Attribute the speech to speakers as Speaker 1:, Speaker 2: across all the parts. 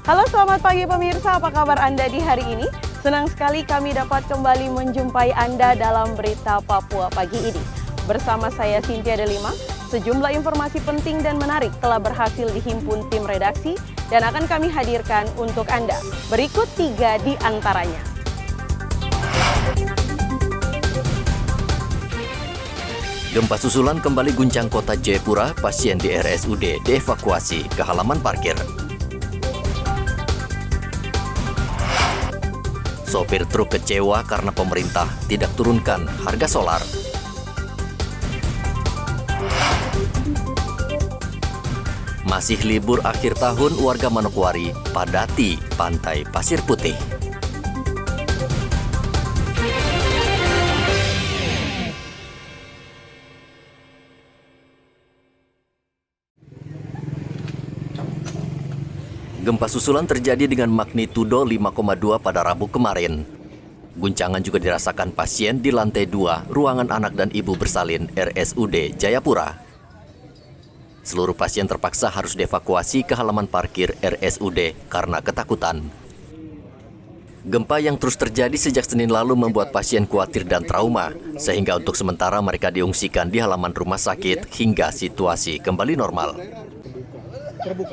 Speaker 1: Halo, selamat pagi pemirsa, apa kabar Anda di hari ini? Senang sekali kami dapat kembali menjumpai Anda dalam Berita Papua pagi ini. Bersama saya Cynthia Delima, sejumlah informasi penting dan menarik telah berhasil dihimpun tim redaksi dan akan kami hadirkan untuk Anda. Berikut 3 di antaranya.
Speaker 2: Gempa susulan kembali guncang kota Jayapura, pasien di RSUD dievakuasi ke halaman parkir. Sopir truk kecewa karena pemerintah tidak turunkan harga solar. Masih libur akhir tahun, warga Manokwari padati pantai Pasir Putih. Gempa susulan terjadi dengan magnitudo 5,2 pada Rabu kemarin. Guncangan juga dirasakan pasien di lantai 2 ruangan anak dan ibu bersalin RSUD Jayapura. Seluruh pasien terpaksa harus dievakuasi ke halaman parkir RSUD karena ketakutan. Gempa yang terus terjadi sejak Senin lalu membuat pasien khawatir dan trauma, sehingga untuk sementara mereka diungsikan di halaman rumah sakit hingga situasi kembali normal.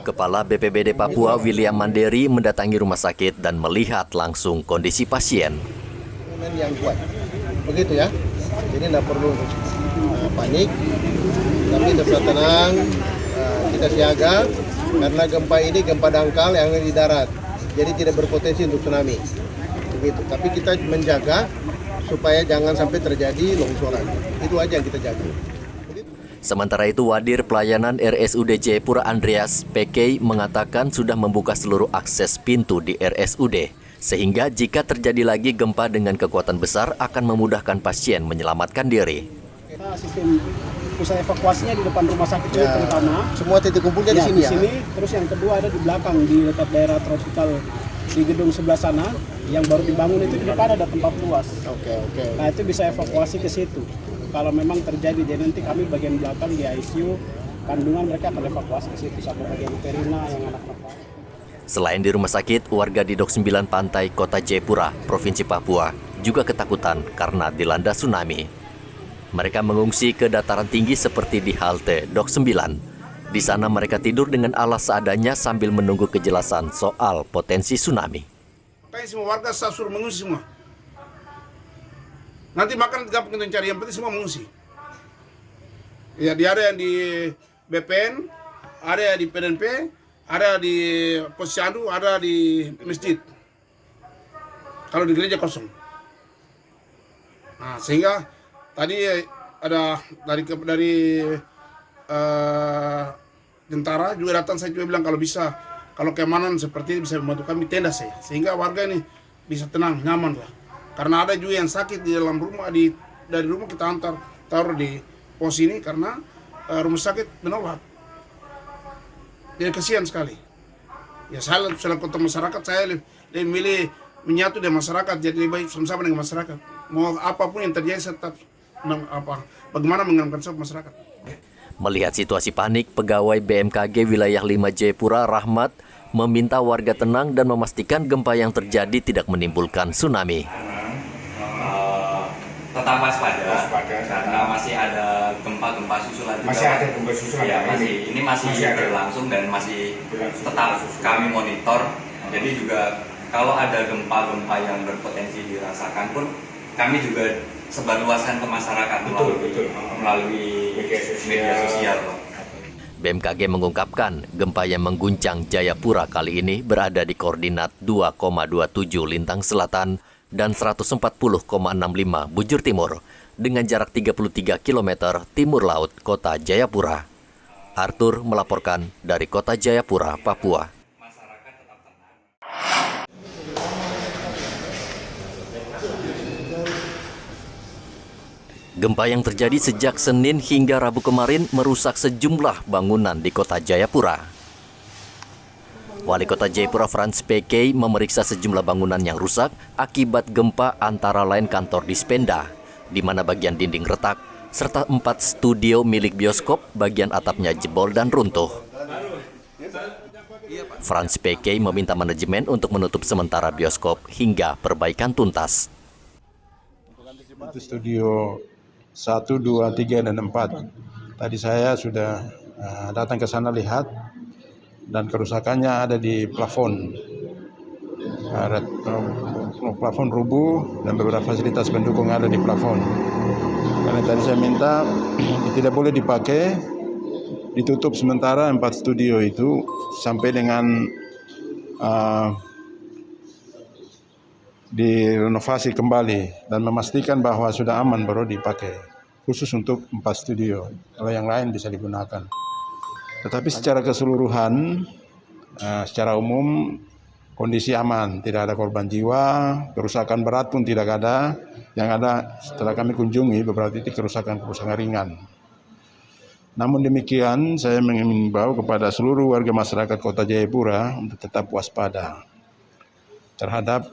Speaker 2: Kepala BPBD Papua William Manderi mendatangi rumah sakit dan melihat langsung kondisi pasien.
Speaker 3: Yang kuat, begitu ya. Jadi tidak perlu panik, tapi tetap tenang. Kita siaga karena gempa ini gempa dangkal yang di darat, jadi tidak berpotensi untuk tsunami. Begitu. Tapi kita menjaga supaya jangan sampai terjadi longsoran. Itu aja yang kita jaga.
Speaker 2: Sementara itu, Wadir Pelayanan RSUD Jayapura Andreas PK mengatakan sudah membuka seluruh akses pintu di RSUD, sehingga jika terjadi lagi gempa dengan kekuatan besar akan memudahkan pasien menyelamatkan diri.
Speaker 4: Sistem pusat evakuasinya di depan rumah sakit ini terutama.
Speaker 3: Semua titik kumpulnya di sini.
Speaker 4: Di sini, terus yang kedua ada di belakang di dekat daerah tropikal di gedung sebelah sana yang baru dibangun itu di depan ada tempat luas.
Speaker 3: Oke.
Speaker 4: Nah itu bisa evakuasi ke situ. Kalau memang terjadi, jadi nanti kami bagian belakang di ICU kandungan mereka akan evakuasi ke situ sampai bagian perina yang anak-anak.
Speaker 2: Selain di rumah sakit, warga di Dok 9 Pantai Kota Jayapura, Provinsi Papua, juga ketakutan karena dilanda tsunami. Mereka mengungsi ke dataran tinggi seperti di halte Dok 9. Di sana mereka tidur dengan alas seadanya sambil menunggu kejelasan soal potensi tsunami.
Speaker 5: Semua warga saya suruh mengungsi semua. Nanti makan gampang kita cari, yang penting semua mengungsi. Ya, ada yang di BPN, ada yang di PDNP, ada di Posyandu, ada di masjid. Kalau di gereja kosong. Nah, sehingga tadi ada dari tentara juga datang, saya juga bilang kalau bisa, kalau keamanan seperti ini bisa membantu kami tenda saya, sehingga warga ini bisa tenang, nyaman lah. Karena ada juga yang sakit di dalam rumah, dari rumah kita antar taruh di pos ini karena rumah sakit menolak. Jadi kasihan sekali. Ya saya selaku kota masyarakat, saya lebih milih menyatu dengan masyarakat, jadi lebih baik sama-sama dengan masyarakat. Mau apapun yang terjadi tetap bagaimana mengenalkan masyarakat.
Speaker 2: Melihat situasi panik, pegawai BMKG Wilayah 5 Jayapura Rahmat meminta warga tenang dan memastikan gempa yang terjadi tidak menimbulkan tsunami.
Speaker 6: Tetap waspada karena masih ada gempa-gempa susulan juga.
Speaker 7: Masih ada gempa susulan.
Speaker 6: Ya, ini masih berlangsung dan masih tetap kami monitor. Jadi juga kalau ada gempa-gempa yang berpotensi dirasakan pun kami juga sebarluaskan ke masyarakat melalui media sosial.
Speaker 2: BMKG mengungkapkan gempa yang mengguncang Jayapura kali ini berada di koordinat 2,27 lintang selatan dan 140,65 bujur timur dengan jarak 33 km timur laut kota Jayapura. Arthur melaporkan dari kota Jayapura, Papua. Gempa yang terjadi sejak Senin hingga Rabu kemarin merusak sejumlah bangunan di kota Jayapura. Wali Kota Jayapura Frans PK memeriksa sejumlah bangunan yang rusak akibat gempa, antara lain kantor Dispenda, di mana bagian dinding retak, serta 4 studio milik bioskop, bagian atapnya jebol dan runtuh. Frans PK meminta manajemen untuk menutup sementara bioskop hingga perbaikan tuntas.
Speaker 7: Itu studio 1, 2, 3, dan 4. Tadi saya sudah datang ke sana lihat, dan kerusakannya ada di plafon. Plafon rubuh dan beberapa fasilitas pendukung ada di plafon. Karena tadi saya minta tidak boleh dipakai, ditutup sementara 4 studio itu sampai dengan direnovasi kembali dan memastikan bahwa sudah aman baru dipakai, khusus untuk 4 studio. Kalau yang lain bisa digunakan. Tetapi secara keseluruhan, secara umum kondisi aman, tidak ada korban jiwa, kerusakan berat pun tidak ada. Yang ada setelah kami kunjungi beberapa titik kerusakan ringan. Namun demikian, saya mengimbau kepada seluruh warga masyarakat Kota Jayapura untuk tetap waspada terhadap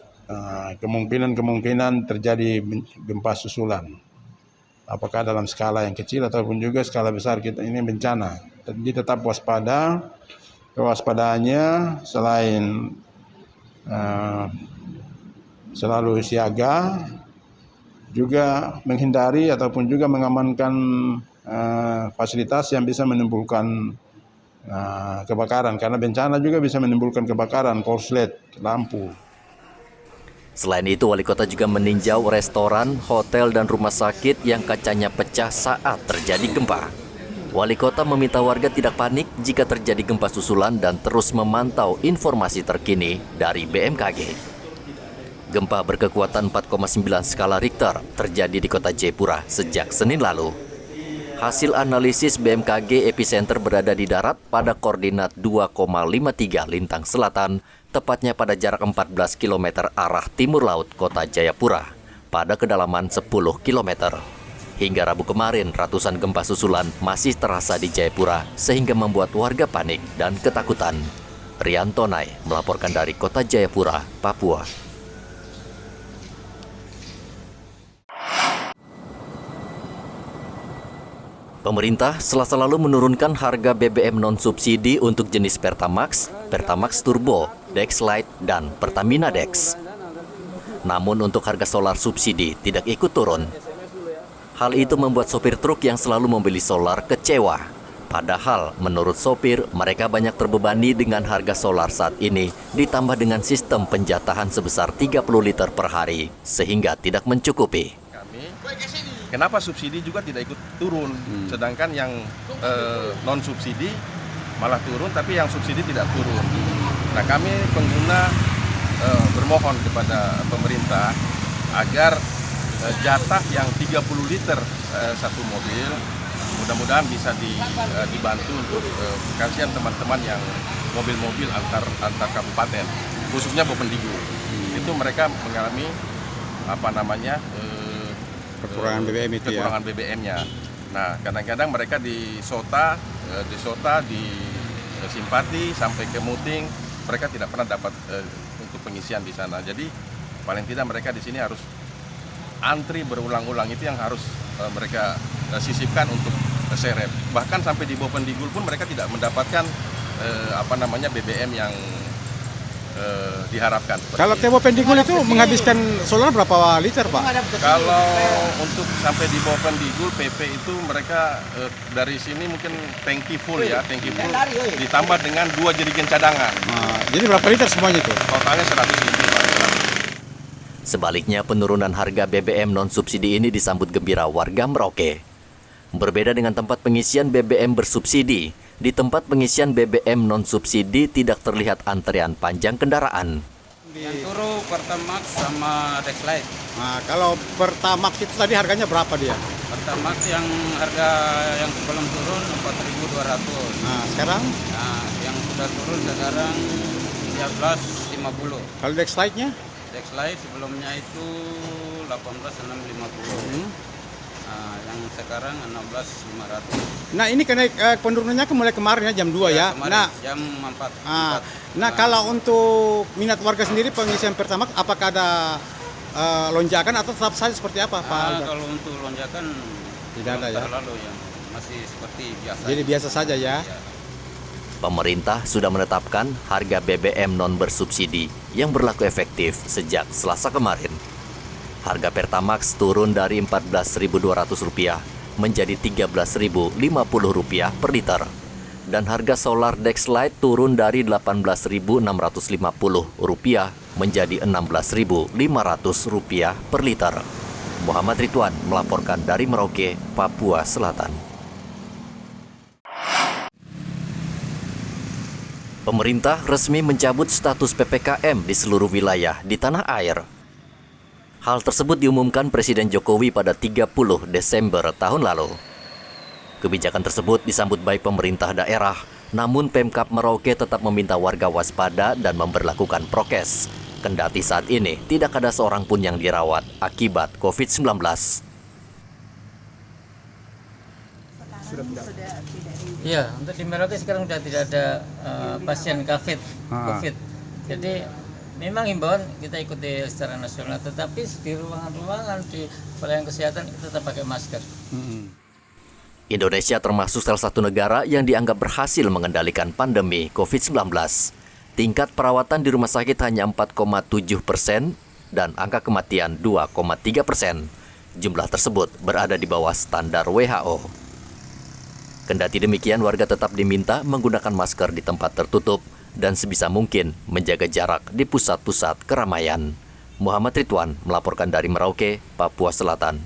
Speaker 7: kemungkinan terjadi gempa susulan. Apakah dalam skala yang kecil ataupun juga skala besar, kita ini bencana. Jadi tetap waspada. Kewaspadaannya selain selalu siaga, juga menghindari ataupun juga mengamankan fasilitas yang bisa menimbulkan kebakaran, karena bencana juga bisa menimbulkan kebakaran, korslet, lampu.
Speaker 2: Selain itu, wali kota juga meninjau restoran, hotel, dan rumah sakit yang kacanya pecah saat terjadi gempa. Wali kota meminta warga tidak panik jika terjadi gempa susulan dan terus memantau informasi terkini dari BMKG. Gempa berkekuatan 4,9 skala Richter terjadi di Kota Jayapura sejak Senin lalu. Hasil analisis BMKG, epicenter berada di darat pada koordinat 2,53 lintang selatan, tepatnya pada jarak 14 km arah timur laut Kota Jayapura, pada kedalaman 10 km. Hingga Rabu kemarin, ratusan gempa susulan masih terasa di Jayapura, sehingga membuat warga panik dan ketakutan. Rian Tonai melaporkan dari Kota Jayapura, Papua. Pemerintah Selasa lalu menurunkan harga BBM non-subsidi untuk jenis Pertamax, Pertamax Turbo, Dex Lite, dan Pertamina Dex. Namun untuk harga solar subsidi tidak ikut turun. Hal itu membuat sopir truk yang selalu membeli solar kecewa. Padahal menurut sopir, mereka banyak terbebani dengan harga solar saat ini, ditambah dengan sistem penjatahan sebesar 30 liter per hari, sehingga tidak mencukupi.
Speaker 8: Kenapa subsidi juga tidak ikut turun, sedangkan yang non-subsidi malah turun, tapi yang subsidi tidak turun. Nah, kami pengguna bermohon kepada pemerintah agar jatah yang 30 liter satu mobil, mudah-mudahan bisa dibantu untuk kasihan teman-teman yang mobil-mobil antar kabupaten, khususnya Bovendigul. Itu mereka mengalami
Speaker 7: Kekurangan BBM itu
Speaker 8: kekurangan BBM-nya. Nah, kadang-kadang mereka di Sota, di Simpati sampai ke Muting, mereka tidak pernah dapat untuk pengisian di sana. Jadi paling tidak mereka di sini harus antri berulang-ulang, itu yang harus mereka sisipkan untuk serep. Bahkan sampai di Bovendigul pun mereka tidak mendapatkan BBM yang diharapkan.
Speaker 7: Kalau ke Bovendigul itu menghabiskan solar berapa liter, Pak?
Speaker 8: Kalau untuk sampai di Bovendigul PP itu mereka dari sini mungkin tangki full ditambah dengan 2 jerigen cadangan.
Speaker 7: Jadi berapa liter semuanya itu?
Speaker 8: Totalnya 100 liter.
Speaker 2: Sebaliknya, penurunan harga BBM non-subsidi ini disambut gembira warga Merauke. Berbeda dengan tempat pengisian BBM bersubsidi, di tempat pengisian BBM non-subsidi tidak terlihat antrean panjang kendaraan.
Speaker 9: Yang turun Pertamax sama Dex Lite.
Speaker 7: Nah, kalau Pertamax itu tadi harganya berapa dia?
Speaker 9: Pertamax yang harga yang sebelum turun 4.200.
Speaker 7: Nah, sekarang?
Speaker 9: Nah, yang sudah turun sekarang 13.50.
Speaker 7: Kalau Dex Lite-nya?
Speaker 9: Dex Lite sebelumnya itu 18.650. Nah, yang sekarang 16.500.
Speaker 7: Nah, ini penurunannya mulai kemarin ya, jam 2 ya.
Speaker 9: Kemarin,
Speaker 7: Nah,
Speaker 9: jam 4.
Speaker 7: Nah, kalau untuk minat warga sendiri pengisian Pertamax, apakah ada lonjakan atau tetap saja seperti apa, Pak Albert?
Speaker 9: Kalau untuk lonjakan
Speaker 7: tidak ada ya.
Speaker 9: Terlalu ya, masih seperti biasa.
Speaker 7: Jadi biasa saja ya.
Speaker 9: Ya.
Speaker 2: Pemerintah sudah menetapkan harga BBM non bersubsidi yang berlaku efektif sejak Selasa kemarin. Harga Pertamax turun dari Rp14.200 menjadi Rp13.050 per liter. Dan harga Solar Dexlite turun dari Rp18.650 menjadi Rp16.500 per liter. Muhammad Ridwan melaporkan dari Merauke, Papua Selatan. Pemerintah resmi mencabut status PPKM di seluruh wilayah di tanah air. Hal tersebut diumumkan Presiden Jokowi pada 30 Desember tahun lalu. Kebijakan tersebut disambut baik pemerintah daerah, namun Pemkab Merauke tetap meminta warga waspada dan memberlakukan prokes. Kendati saat ini tidak ada seorang pun yang dirawat akibat COVID-19.
Speaker 9: Iya, untuk di Merauke sekarang sudah tidak ada pasien COVID. Jadi memang himbauan kita ikuti secara nasional, tetapi di ruangan-ruangan di pelayanan kesehatan kita tetap pakai masker.
Speaker 2: Indonesia termasuk salah satu negara yang dianggap berhasil mengendalikan pandemi COVID-19. Tingkat perawatan di rumah sakit hanya 4,7% dan angka kematian 2,3%. Jumlah tersebut berada di bawah standar WHO. Kendati demikian, warga tetap diminta menggunakan masker di tempat tertutup dan sebisa mungkin menjaga jarak di pusat-pusat keramaian. Muhammad Ridwan melaporkan dari Merauke, Papua Selatan.